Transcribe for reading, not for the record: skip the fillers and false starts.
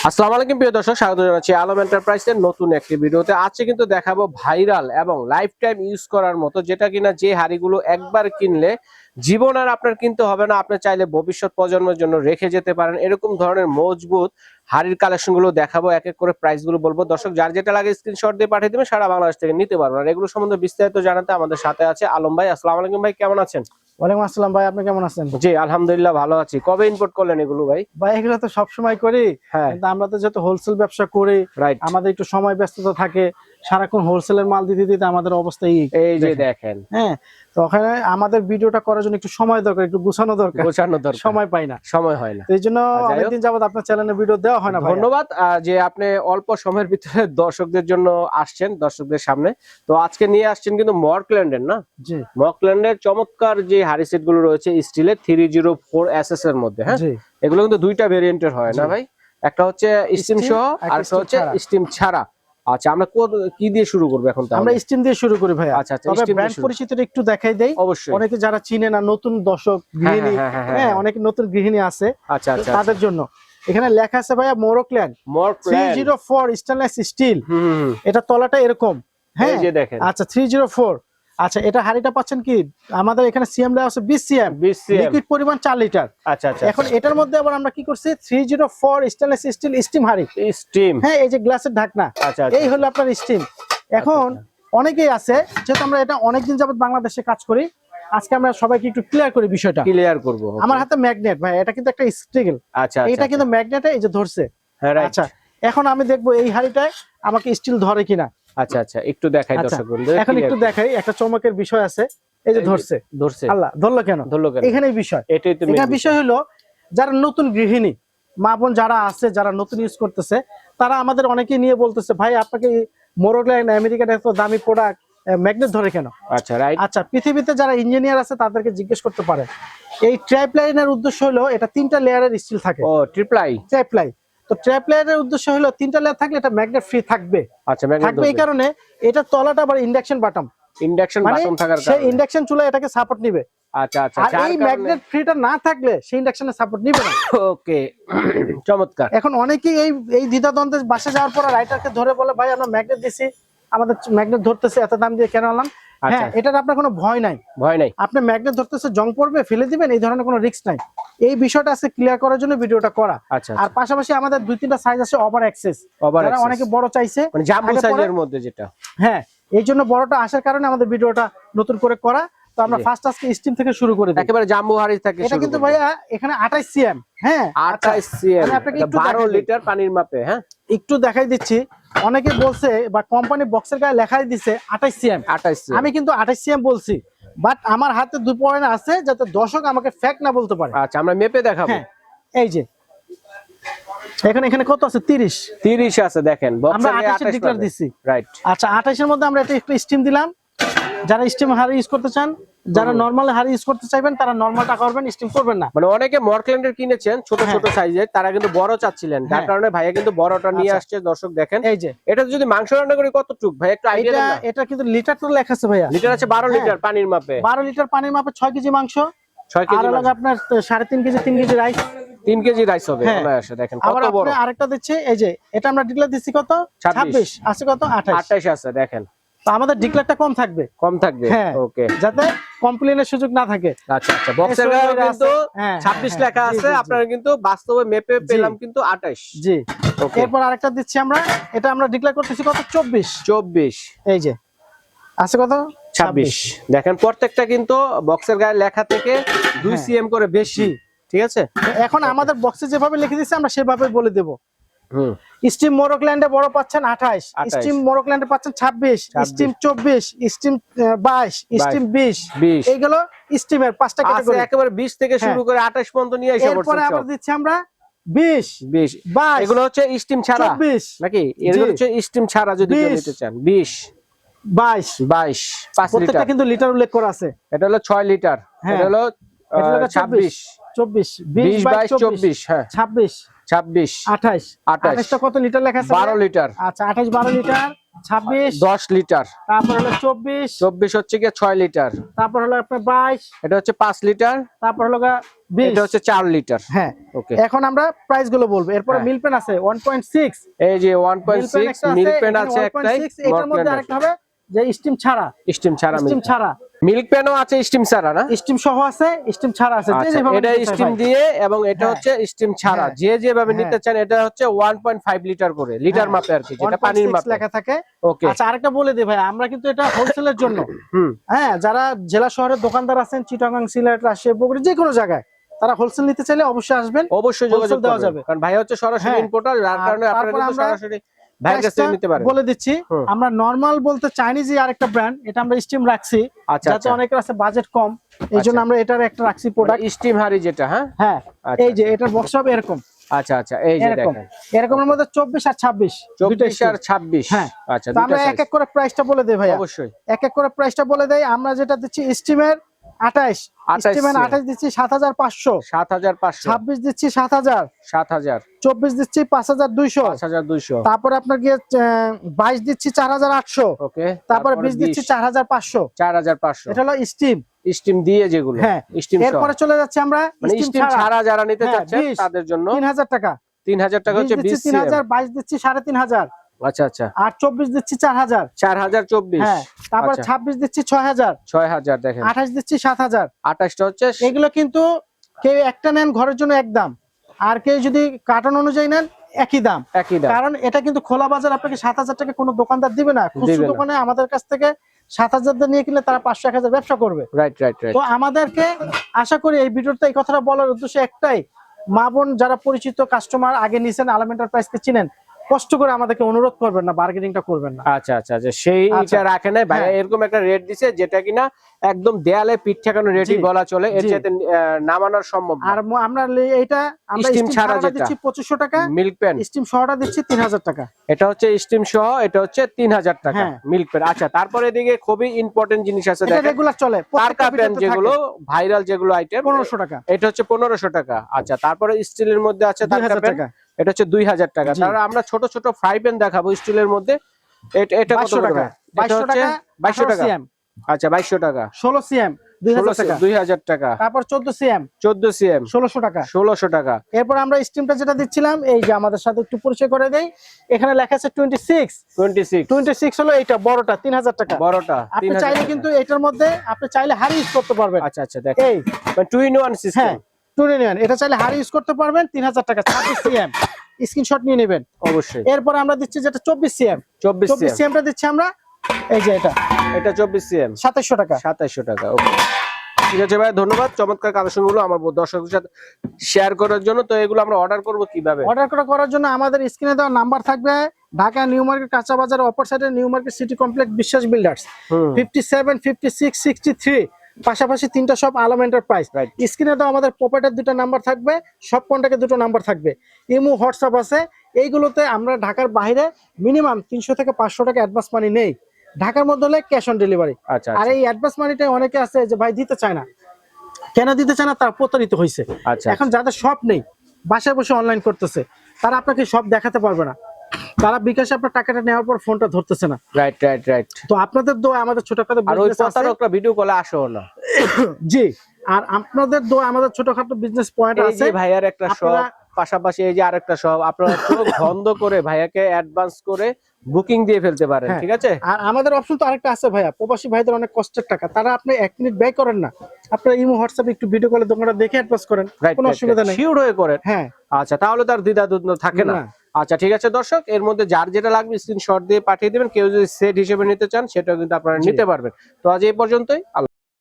আসসালামু আলাইকুম প্রিয় দর্শক, স্বাগত জানাচ্ছি আলম এন্টারপ্রাইজের নতুন একটি ভিডিওতে। আজকে কিন্তু দেখাবো ভাইরাল এবং লাইফ টাইম ইউজ করার মতো, যেটা কিনা যে হাড়িগুলো একবার কিনলে জীবন আর আপনার কিনতে হবে না, আপনি চাইলে ভবিষ্যৎ প্রজন্মের জন্য রেখে যেতে পারেন। এরকম ধরনের মজবুত হাড়ির কালেকশন গুলো দেখাবো, এক এক করে প্রাইস গুলো বলবো। দর্শক যার যেটা লাগে স্ক্রিনশট দিয়ে পাঠিয়ে দেবেন, সারা বাংলাদেশ থেকে নিতে পারবেন। আর এগুলো সম্বন্ধে বিস্তারিত জানাতে আমাদের সাথে আছে আলম ভাই। আসসালামু আলাইকুম ভাই, কেমন আছেন? ওয়ালাইকুম আসসালাম ভাই, আপনি কেমন আছেন? জি আলহামদুলিল্লাহ ভালো আছি। কবে ইম্পোর্ট করলেন এগুলো ভাই? ভাই এগুলো তো সবসময় করি, হ্যাঁ কিন্তু আমরা তো যেহেতু হোলসেল ব্যবসা করি, রাইট। আমাদের একটু সময় ব্যস্ততা থাকে, সারাক্ষণ হোলসেলের মাল দিতে দিতে আমাদের অবস্থা এই যে দেখেন, হ্যাঁ। তো ওখানে আমাদের ভিডিওটা করার জন্য একটু সময় দরকার, একটু গুছানো দরকার, সময় পাই না, সময় হয় না। এই জন্য অনেকদিন যাবত আপনার চ্যানেলে ভিডিও দেওয়া হয় না। ধন্যবাদ যে আপনি অল্প সময়ের ভিতরে দর্শকদের জন্য আসছেন, দর্শকদের সামনে। তো আজকে নিয়ে আসছেন কিন্তু মর্কল্যান্ডের না, জি মর্কল্যান্ডের চমৎকার যে হাড়ি সেট গুলো রয়েছে স্টিলের 304 এসএস এর মধ্যে। হ্যাঁ, এগুলো কিন্তু দুইটা ভেরিয়েন্টের হয় না ভাই, একটা হচ্ছে স্টিম সহ আর একটা হচ্ছে স্টিম ছাড়া। আচ্ছা, আমরা কি দিয়ে শুরু করব এখন? আমরা স্টিম দিয়ে শুরু করি ভাই। আচ্ছা, তবে ব্র্যান্ড পরিচিতিটা একটু দেখাই দেই। অবশ্যই অনেকে যারা চিনে না, নতুন দর্শক গৃহিণী, হ্যাঁ অনেক নতুন গৃহিণী আছে, আচ্ছা আচ্ছা, তাদের জন্য এখানে লেখা আছে ভাইয়া মরক্ল্যান্ড 304 স্টেনলেস স্টিল। এটা তলাটা এরকম, হ্যাঁ দেখেন। আচ্ছা 304, আচ্ছা এটা হাড়িটা পাচ্ছেন কি আমাদের এখানে সিএম দেওয়া আছে 20 সিএম, লিকুইড পরিমাণ 4 লিটার। আচ্ছা আচ্ছা, এখন এটার মধ্যে আবার আমরা কি করছি 304 স্টেনলেস স্টিল স্টিম হাড়ি, স্টিম, হ্যাঁ এই যে গ্লাসের ঢাকনা, এই হলো আপনার স্টিম। এখন অনেকেই আছে, যেহেতু আমরা এটা অনেকদিন যাবত বাংলাদেশে কাজ করি, আজকে আমরা সবাইকে একটু ক্লিয়ার করি বিষয়টা, ক্লিয়ার করব। আমার হাতে ম্যাগনেট ভাই, এটা কিন্তু একটা স্টিল। আচ্ছা, এটা কিন্তু ম্যাগনেটে এই যে ধরছে। আচ্ছা এখন আমি দেখবো এই হাড়িটায় আমাকে স্টিল ধরে কিনা। আচ্ছা আচ্ছা, একটু দেখাই দর্শক বন্ধু, এখন একটু দেখাই, একটা চমকের বিষয় আছে। এই যে ধরছে, আল্লাহ ধরলো কেন? এখানেই বিষয়, এখানে বিষয় হলো যারা নতুন গৃহিণী মা বোন যারা আছে, যারা নতুন ইউজ করতেছে, তারা আমাদের অনেকেই নিয়ে বলতেছে ভাই আপনাকে মরক্ল্যান্ড আমেরিকার এত দামি প্রোডাক্ট ম্যাগনেট ধরে কেন? আচ্ছা রাইট। আচ্ছা পৃথিবীতে যারা ইঞ্জিনিয়ার আছে তাদেরকে জিজ্ঞেস করতে পারে। এই ট্রাইপ্লাইনের উদ্দেশ্য হলো এটা 3টা লেয়ারের স্টিল থাকে। ও ট্রাইপ্লাই। তো ট্রাইপ্লাইনের উদ্দেশ্য হলো 3টা লেয়ার থাকলে এটা ম্যাগনেট ফ্রি থাকবে। আচ্ছা থাকবে, এই কারণে এটা তলাটা আবার ইন্ডাকশন বাটন, থাকার কারণে সেই ইন্ডাকশন চুলা এটাকে সাপোর্ট নিবে। আচ্ছা আচ্ছা, আর এই ম্যাগনেট ফ্রিটা না থাকলে সেই ইন্ডাকশনের সাপোর্ট নিবে না। ওকে, চমৎকার। এখন অনেকেই এই দ্বিধাদ্বন্দ্বে বাসা যাওয়ার পর রাইটারকে ধরে বলে ভাই আমরা ম্যাগনেট দিছি, আমাদের ম্যাগনেট ধরতেছে, এত দাম দিয়ে কেন আনলাম? হ্যাঁ, এটার আপনার কোনো ভয় নাই, আপনি ম্যাগনেট ধরতেছে, জং পড়বে, ফেলে দিবেন, এই ধরনের কোনো রিস্ক নাই। এই বিষয়টা আছে ক্লিয়ার করার জন্য ভিডিওটা করা। আর পাশাপাশি আমাদের 2-3টা সাইজ আছে ওভার এক্সেস, যারা অনেকে বড় চাইছে, মানে জাম্বো সাইজের মধ্যে যেটা, হ্যাঁ এই জন্য বড়টা আসার কারণে আমাদের ভিডিওটা নতুন করে করা। তো আমরা ফার্স্ট আজকে স্টিম থেকে শুরু করে দিই, একেবারে জাম্বো হাড়ি থেকে। এটা কিন্তু ভাইয়া এখানে 28 সিএম, হ্যাঁ 28 সিএম, আমি আপনাকে একটু 12 লিটার পানির মাপে, হ্যাঁ একটু দেখাই দিচ্ছি। অনেকে বলছে বা কোম্পানি বক্সের গায়ে লেখাই দিছে 28 সিএম, আমি কিন্তু 28 সিএম বলছি, বাট আমার হাতে 2 পয়েন্ট আছে যাতে দর্শক আমাকে ফ্যাক্ট না বলতে পারে। আচ্ছা আমরা মেপে দেখাবো। এই যে এখানে কত আছে? 30 আছে, দেখেন আমরা 28 ডিক্লেয়ার দিছি, রাইট। আচ্ছা 28 এর মধ্যে আমরা এটা একটু স্টিম দিলাম। যারা স্টিম হাড়ি ইউজ করতে চান, যারা নরমাল হাড়ি ইউজ করতে চাইবেন, তারা নরমালটা করবেন, স্টিম করবেন না। মানে অনেকে মর্কল্যান্ডের কিনেছেন ছোট ছোট সাইজের, তারা কিন্তু বড় চাচ্ছিলেন, যার কারণে ভাইয়া কিন্তু বড়টা নিয়ে আসছে। দর্শক দেখেন, এই যে এটা যদি মাংস রান্না করি কতটুকু ভাই একটু আইডিয়া দেন না। এটা কিন্তু লিটার তো লেখা আছে ভাইয়া, লিটার আছে 12 লিটার পানির মাপে, 12 লিটার পানির মাপে 6 কেজি মাংস, 6 কেজি, আর আপনার 3.5 KG 3 KG rice, 3 KG rice হবে। দেখেন কত বড়। আরেকটা দিচ্ছে, এই যে এটা আমরা ডিক্লেয়ার দিচ্ছি কত? 26 আছে, কত 28 আছে, দেখেন। তো আমাদের ডিক্লেয়ারটা কম থাকবে, হ্যাঁ ওকে, যাতে কমপ্লেনের সুযোগ না থাকে। আচ্ছা আচ্ছা, বক্সের গায়ে কিন্তু 26 লেখা আছে, আপনারা কিন্তু বাস্তবে মেপে পেলাম কিন্তু 28। জি ওকে, এরপর আরেকটা দিচ্ছি আমরা, এটা আমরা ডিক্লেয়ার করতেছি কত? 24। এই যে আছে কত? 26। দেখেন প্রত্যেকটা কিন্তু বক্সের গায়ে লেখা থেকে 2 সিএম করে বেশি, ঠিক আছে। এখন আমাদের বক্সে যেভাবে লিখে দিচ্ছে আমরা সেভাবে বলে দেব। স্টিম মরক্ল্যান্ডে বড় পাচ্ছেন 28, স্টিম মরক্ল্যান্ডে পাচ্ছেন 26, স্টিম 24, স্টিম 22, স্টিম 20। এইগুলো স্টিমের 5টা ক্যাটাগরি, একেবারে 20 থেকে শুরু করে 28 পর্যন্ত নিয়ে এসে পড়ছে। এরপর আবার দিচ্ছি আমরা 20, 22, এগুলো হচ্ছে স্টিম ছাড়া, 24 নাকি? এগুলো হচ্ছে স্টিম ছাড়া যদি কেউ নিতে চান। 20, 22, 5 লিটার, প্রত্যেকটা কিন্তু লিটার উল্লেখ করা আছে। এটা হলো 6 লিটার, এটা হলো 26, 20, 22, 24, হ্যাঁ 26, 28 টা কত লিটার লেখা আছে? 12 লিটার। আচ্ছা 28 12 লিটার, 26 10 লিটার, তারপর হলো 24 24 হচ্ছে গিয়ে 6 লিটার, তারপর হলো আপনার 22 এটা হচ্ছে 5 লিটার, তারপর হলো 20 এটা হচ্ছে 4 লিটার। হ্যাঁ ওকে, এখন আমরা প্রাইস গুলো বলবো। এরপর হ্যাঁ। মিল্ক পেন আছে 1.6, এই যে 1.6 মিল্ক পেন আছে একটাই, 1.6 এটার মধ্যে আরেকটা হবে যে স্টিম ছাড়া, স্টিম ছাড়া স্টিম ছাড়া মিল্ক পেনও আছে, স্টিম ছাড়া না? স্টিম সহ আছে, স্টিম ছাড়া আছে, যে আচ্ছা, যেভাবে এটা নিতে চায় স্টিম ভাই। দিয়ে এবং এটা হ্যাঁ। হচ্ছে স্টিম ছাড়া, হ্যাঁ। যে যেভাবে হ্যাঁ। নিতে চান। এটা হচ্ছে 1.5 লিটার করে, লিটার হ্যাঁ। মাপে আর কি, যেটা পানির 1.6 মাপে লেখা থাকে। ওকে, আচ্ছা আরেকটা বলে দিই ভাই, আমরা কিন্তু এটা হোলসেলের জন্য, হুম, হ্যাঁ যারা জেলা শহরের দোকানদার আছেন চিটাগাং, সিলেট, রাজশাহী, বগুড়া, যে কোনো জায়গায়, তারা হোলসেল নিতে চাইলে অবশ্যই আসবেন, অবশ্যই যোগাযোগ wholesale দেওয়া করবেন, যাবে। কারণ ভাই হচ্ছে সরাসরি হ্যাঁ। ইম্পোর্টার, যার আর কারণে আপনারা তারপর কিন্তু আমরা সরাসরি ভাইয়ের কাছ থেকে নিতে পারেন। বলে দিচ্ছি, হুম। আমরা নরমাল বলতে চাইনিজ আরেকটা ব্র্যান্ড, এটা আমরা স্টিম রাখছি, আচ্ছা, যাতে আচ্ছা। অনেকের আছে বাজেট কম, এই জন্য আমরা এটার একটা রাখছি প্রোডাক্ট। স্টিম হাড়ি যেটা, হ্যাঁ হ্যাঁ, আচ্ছা, এই যে এটার বক্স হবে এরকম, আচ্ছা আচ্ছা, এই যে এরকম দেখেন এরকমের মধ্যে 24 আর 26, দুইটা 24 আর 26, হ্যাঁ। আচ্ছা, তো আমরা দুইটা এক এক করে প্রাইসটা বলে দেই ভাইয়া, অবশ্যই এক এক করে প্রাইসটা বলে দেই। আমরা যেটা দিচ্ছি স্টিমের 28, 28 স্টিমের 28 দিচ্ছি 7500, 7500, 26 দিচ্ছি 7000, 7000, 24 দিচ্ছি 5200, 5200, তারপর আপনার গিয়ে 22 দিচ্ছি 4800, ওকে, তারপরে 20 দিচ্ছি 4500, 4500, এটা হলো স্টিম। স্টিম দিয়ে যেগুলো, হ্যাঁ, স্টিম এরপরে চলে যাচ্ছে আমরা মানে স্টিম ছাড়া যারা নিতে হ্যাঁ, চাচ্ছেন 20, তাদের জন্য 3000 টাকা, 3000 টাকা হচ্ছে 20 সিএম। 3000, 22 দিচ্ছি 3500, আচ্ছা আচ্ছা, আর 24 দিচ্ছি 4000, 4024, হ্যাঁ, তারপর আচ্ছা। 26 দিচ্ছি 6000, 6000 দেখেন, 28 দিচ্ছি 7000। 28টা হচ্ছে এগুলো কিন্তু কেউ একটা নেন ঘরের জন্য এক দাম, আর কেউ যদি কার্টন অনুযায়ী নেন একই দাম, একই দাম, কারণ এটা কিন্তু খোলা বাজার আপনাকে 7000 টাকা কোনো দোকানদার দিবে না। খুচরো না। দোকানে আমাদের কাছ থেকে 7000 দিয়ে নিয়ে কিনলে তারা 500 1000 ব্যবসা করবে। রাইট রাইট রাইট, তো আমাদেরকে আশা করি এই ভিডিওতে এই কথাটা বলার উদ্দেশ্য একটাই, মা বোন যারা পরিচিত কাস্টমার আগে নিছেন, আলম এন্টারপ্রাইজকে চিনেন, কষ্ট করে আমাদেরকে অনুরোধ করবেন না, বার্গেনিংটা করবেন না। আচ্ছা আচ্ছা আচ্ছা, সেইটা আচ্ছা। রাখে নাই ভাই, হ্যাঁ। এরকম একটা রেট দিছে যেটা কিনা একদম দেয়ালে পিঠ ঠেকানো রেটই জি, বলা চলে, এর জি। চাইতে নামানোর সম্ভব না। আর আমরা এইটা আমরা স্টিম স্টিম ছাড়া ছাড়াটা যেটা দিচ্ছি 2500 টাকা, মিল্ক পেন, স্টিম সহটা দিচ্ছি 3000 টাকা। এটা হচ্ছে স্টিম সহ, এটা হচ্ছে 3000 টাকা হ্যাঁ। Milk pen. আচ্ছা, তারপরে এদিকে খুবই ইম্পর্টেন্ট জিনিস আছে, এটা দেখেন রেগুলার চলে, টারকা প্রত্যেকটা পেন ভিডিওতে যেগুলো থাকে। ভাইরাল যেগুলো আইটেম 1500 টাকা, এটা হচ্ছে 1500 টাকা। আচ্ছা, তারপরে স্টিলের মধ্যে আছে টারকা 2000 পেন, টাকা, এটা হচ্ছে 2000 টাকা। জি। তাহলে আমরা ছোট ছোট ফ্রাই প্যান দেখাবো স্টিলের মধ্যে, এটা কত 2200 করে? টাকা, এটা হচ্ছে 2200 টাকা। সিএম, আচ্ছা, 2200 টাকা, 16 সিএম 2000 টাকা, 2000 টাকা, তারপর 14 সিএম 14 সিএম 1600 টাকা। 1600 টাকা। এরপর আমরা স্টিমটা যেটা দিচ্ছিলাম, এই যে আমাদের সাথে একটু পরিচয় করে দেই, এখানে লেখা আছে 26, 26 হলো এইটা বড়টা 3000 টাকা, বড়টা আপনি 3000 চাইলে টাকা। কিন্তু এটার মধ্যে আপনি চাইলে হাড়ি ইউজ করতে পারবেন। আচ্ছা আচ্ছা, দেখেন এই মানে 2 in 1 সিস্টেম, হ্যাঁ 2 in 1, এটা চাইলে হাড়ি ইউজ করতে পারবেন 3000 টাকা, 26 সিএম, স্ক্রিনশট নিয়ে নেবেন অবশ্যই। এরপর আমরা দিচ্ছি যেটা 24 সিএম, 24 সিএম, সিএমটা দিচ্ছি আমরা, এই যে এটা এটা 24 সিএম 2700 টাকা। 2700 টাকা। ওকে, ঠিক আছে ভাই, ধন্যবাদ চমৎকার কালেকশনগুলো আমার দর্শকদের সাথে শেয়ার করার জন্য। তো এগুলো আমরা অর্ডার করব কিভাবে? অর্ডার করার জন্য আমাদের স্ক্রিনে দেওয়া নাম্বার থাকবে, ঢাকা নিউ মার্কেট কাঁচা বাজারের অপর সাইডে নিউ মার্কেট সিটি কমপ্লেক্স বিশ্বাস বিল্ডার্স, 57 56 63, পাশাপাশি 3টা শপ আলম এন্টারপ্রাইজ। Right. স্ক্রিনে দেওয়া আমাদের পকেটের 2টা নাম্বার থাকবে, সব কন্টাক্টে 2টো নাম্বার থাকবে, ইমো হোয়াটসঅ্যাপ আছে। এইগুলোতে আমরা ঢাকার বাইরে মিনিমাম 300 থেকে 500 টাকা অ্যাডভান্স মানি নেই, ঢাকার মধ্যে হলে ক্যাশ অন ডেলিভারি। আচ্ছা আর এই অ্যাডভান্স মানিটা অনেকে আছে যে ভাই দিতে চায় না, কেন দিতে চায় না, তার প্রতারিত হয়েছে। আচ্ছা, এখন যাদের শপ নেই, বাসায় বসে অনলাইন করতেছে, তারা আপনাকে সব দেখাতে পারবে না, তারা বিকাশে আপনার টাকাটা নেওয়ার পর ফোনটা ধরতেছে না। Right right right. তো আপনাদের দোয়া আমাদের ছোটখাটো আর ওই বিজনেস আছে, প্রতারকরা ভিডিও কলে আসো না। জি, আর আপনাদের দোয়া আমাদের ছোটখাটো বিজনেস পয়েন্ট এই আছে। যে ভাইয়ার একটা শপ, আপনারা- পাশাপাশি এই যে আরেকটা শপ, আপনারা চোখ বন্ধ করে ভাইয়াকে অ্যাডভান্স করে বুকিং দিয়ে ফেলতে পারেন, হ্যাঁ। ঠিক আছে? আর আমাদের অপশন তো আরেকটা আছে ভাইয়া, প্রবাসী ভাইদের অনেক কষ্টের টাকা, তারা আপনি 1 মিনিট ব্যয় করেন না, আপনারা ইমো হোয়াটসঅ্যাপে একটু ভিডিও কলে দোকানটা দেখে অ্যাডভান্স করেন, কোনো অসুবিধা নেই। শিওর হয়ে করেন। হ্যাঁ, আচ্ছা, তাহলে তার দ্বিধাদ্বন্দ্ব থাকে না। না। আচ্ছা, ঠিক আছে দর্শক, এর মধ্যে যার যেটা লাগবে স্ক্রিনশট দিয়ে পাঠিয়ে দিবেন। কেউ যদি সেট হিসেবে নিতে চান সেটাও কিন্তু আপনারা জি। নিতে পারবেন। তো আজ এই পর্যন্তই।